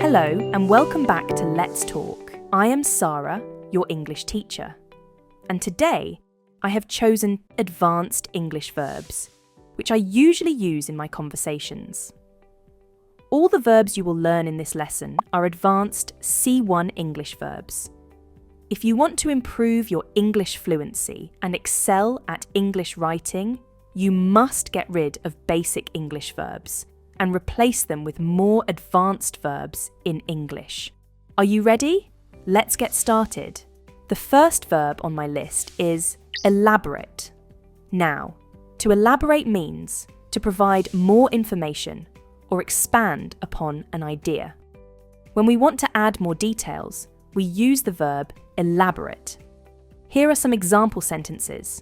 Hello and welcome back to Let's Talk. I am Sara, your English teacher. And today I have chosen advanced English verbs, which I usually use in my conversations. All the verbs you will learn in this lesson are advanced C1 English verbs. If you want to improve your English fluency and excel at English writing, you must get rid of basic English verbs and replace them with more advanced verbs in English. Are you ready? Let's get started. The first verb on my list is elaborate. Now, to elaborate means to provide more information or expand upon an idea. When we want to add more details, we use the verb elaborate. Here are some example sentences.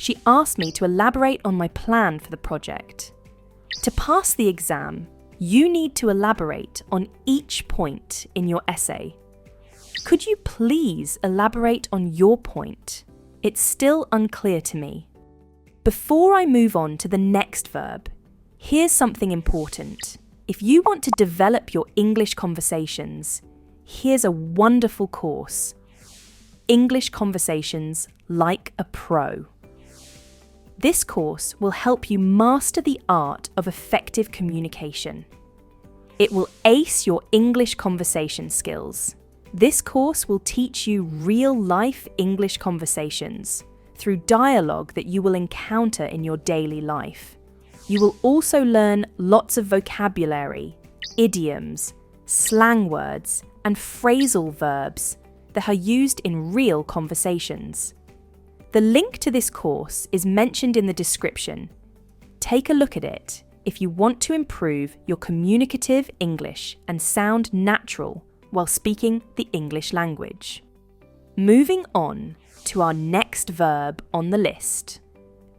She asked me to elaborate on my plan for the project. To pass the exam, you need to elaborate on each point in your essay. Could you please elaborate on your point? It's still unclear to me. Before I move on to the next verb, here's something important. If you want to develop your English conversations, here's a wonderful course. English Conversations Like a Pro. This course will help you master the art of effective communication. It will ace your English conversation skills. This course will teach you real-life English conversations through dialogue that you will encounter in your daily life. You will also learn lots of vocabulary, idioms, slang words, and phrasal verbs that are used in real conversations. The link to this course is mentioned in the description. Take a look at it if you want to improve your communicative English and sound natural while speaking the English language. Moving on to our next verb on the list,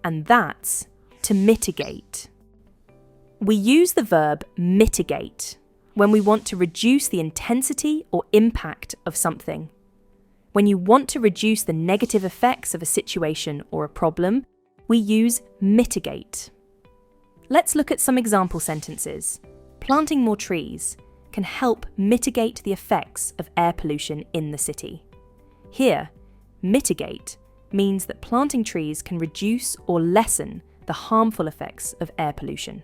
and that's to mitigate. We use the verb mitigate when we want to reduce the intensity or impact of something. When you want to reduce the negative effects of a situation or a problem, we use mitigate. Let's look at some example sentences. Planting more trees can help mitigate the effects of air pollution in the city. Here, mitigate means that planting trees can reduce or lessen the harmful effects of air pollution.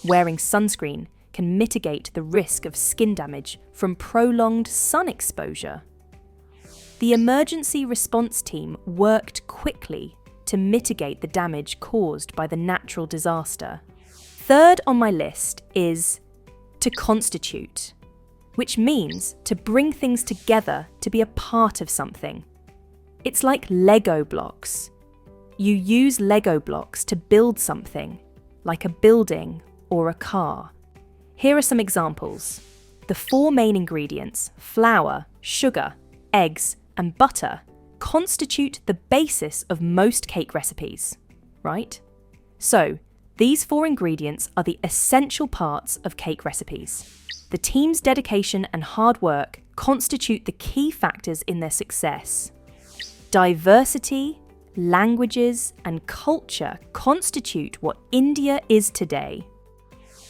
Wearing sunscreen can mitigate the risk of skin damage from prolonged sun exposure. The emergency response team worked quickly to mitigate the damage caused by the natural disaster. Third on my list is to constitute, which means to bring things together to be a part of something. It's like Lego blocks. You use Lego blocks to build something, like a building or a car. Here are some examples. The four main ingredients, flour, sugar, eggs, and butter, constitute the basis of most cake recipes, right? So, these four ingredients are the essential parts of cake recipes. The team's dedication and hard work constitute the key factors in their success. Diversity, languages, and culture constitute what India is today.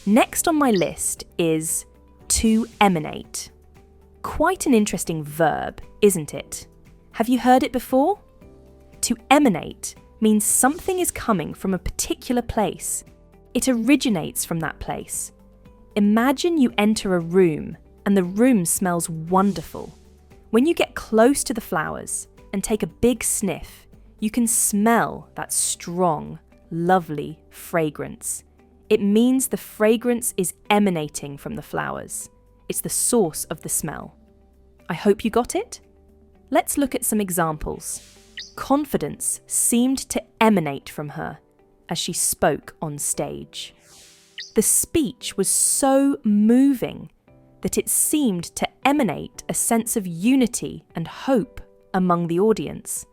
Next on my list is to emanate. Quite an interesting verb, isn't it? Have you heard it before? To emanate means something is coming from a particular place. It originates from that place. Imagine you enter a room and the room smells wonderful. When you get close to the flowers and take a big sniff, you can smell that strong, lovely fragrance. It means the fragrance is emanating from the flowers. It's the source of the smell. I hope you got it? Let's look at some examples. Confidence seemed to emanate from her as she spoke on stage. The speech was so moving that it seemed to emanate a sense of unity and hope among the audience.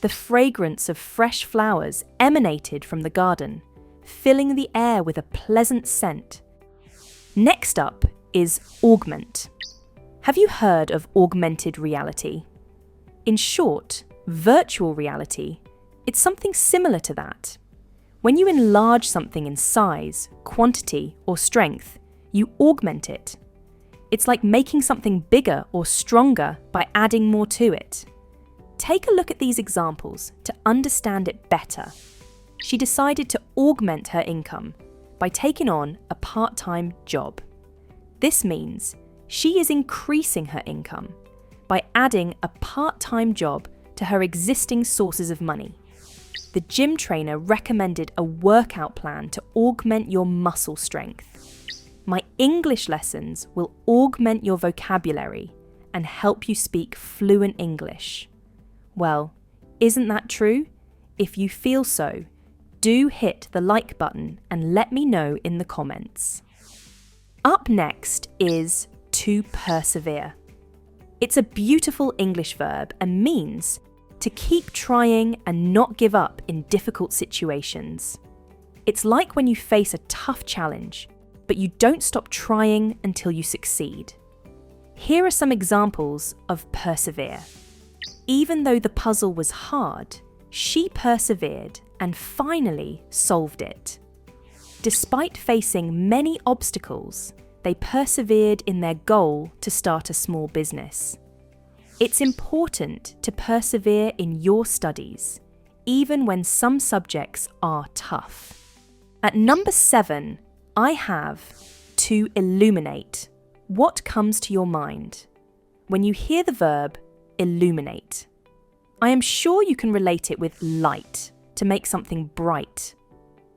The fragrance of fresh flowers emanated from the garden, filling the air with a pleasant scent. Next up is augment. Have you heard of augmented reality? In short, virtual reality, it's something similar to that. When you enlarge something in size, quantity, or strength, you augment it. It's like making something bigger or stronger by adding more to it. Take a look at these examples to understand it better. She decided to augment her income by taking on a part-time job. This means she is increasing her income by adding a part-time job to her existing sources of money. The gym trainer recommended a workout plan to augment your muscle strength. My English lessons will augment your vocabulary and help you speak fluent English. Well, isn't that true? If you feel so, do hit the like button and let me know in the comments. Up next is to persevere. It's a beautiful English verb and means to keep trying and not give up in difficult situations. It's like when you face a tough challenge, but you don't stop trying until you succeed. Here are some examples of persevere. Even though the puzzle was hard, she persevered and finally solved it. Despite facing many obstacles, they persevered in their goal to start a small business. It's important to persevere in your studies, even when some subjects are tough. At number 7, I have to illuminate. What comes to your mind when you hear the verb illuminate? I am sure you can relate it with light, to make something bright.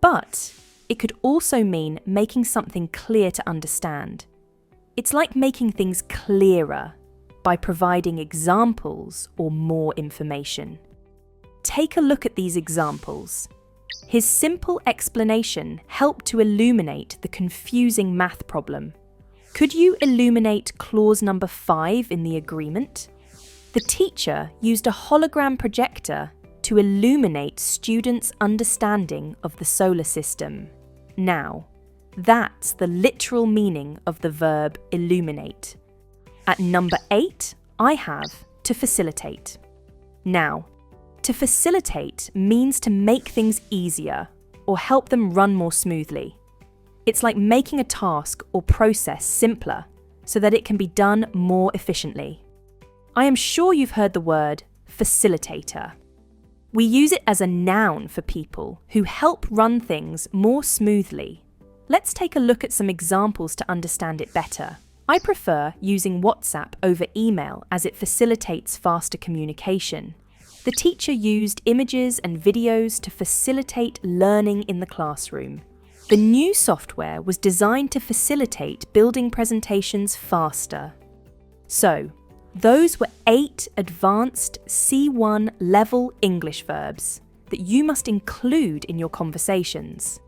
But it could also mean making something clear to understand. It's like making things clearer by providing examples or more information. Take a look at these examples. His simple explanation helped to illuminate the confusing math problem. Could you illuminate clause number 5 in the agreement? The teacher used a hologram projector to illuminate students' understanding of the solar system. Now, that's the literal meaning of the verb illuminate. At number 8, I have to facilitate. Now, to facilitate means to make things easier or help them run more smoothly. It's like making a task or process simpler so that it can be done more efficiently. I am sure you've heard the word facilitator. We use it as a noun for people who help run things more smoothly. Let's take a look at some examples to understand it better. I prefer using WhatsApp over email as it facilitates faster communication. The teacher used images and videos to facilitate learning in the classroom. The new software was designed to facilitate building presentations faster. So, those were 8 advanced C1 level English verbs that you must include in your conversations.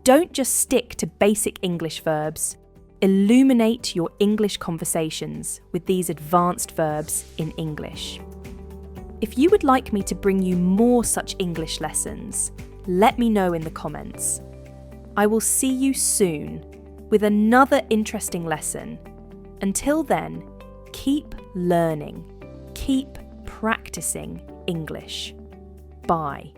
Don't just stick to basic English verbs. Illuminate your English conversations with these advanced verbs in English. If you would like me to bring you more such English lessons, let me know in the comments. I will see you soon with another interesting lesson. Until then, keep learning, keep practicing English. Bye.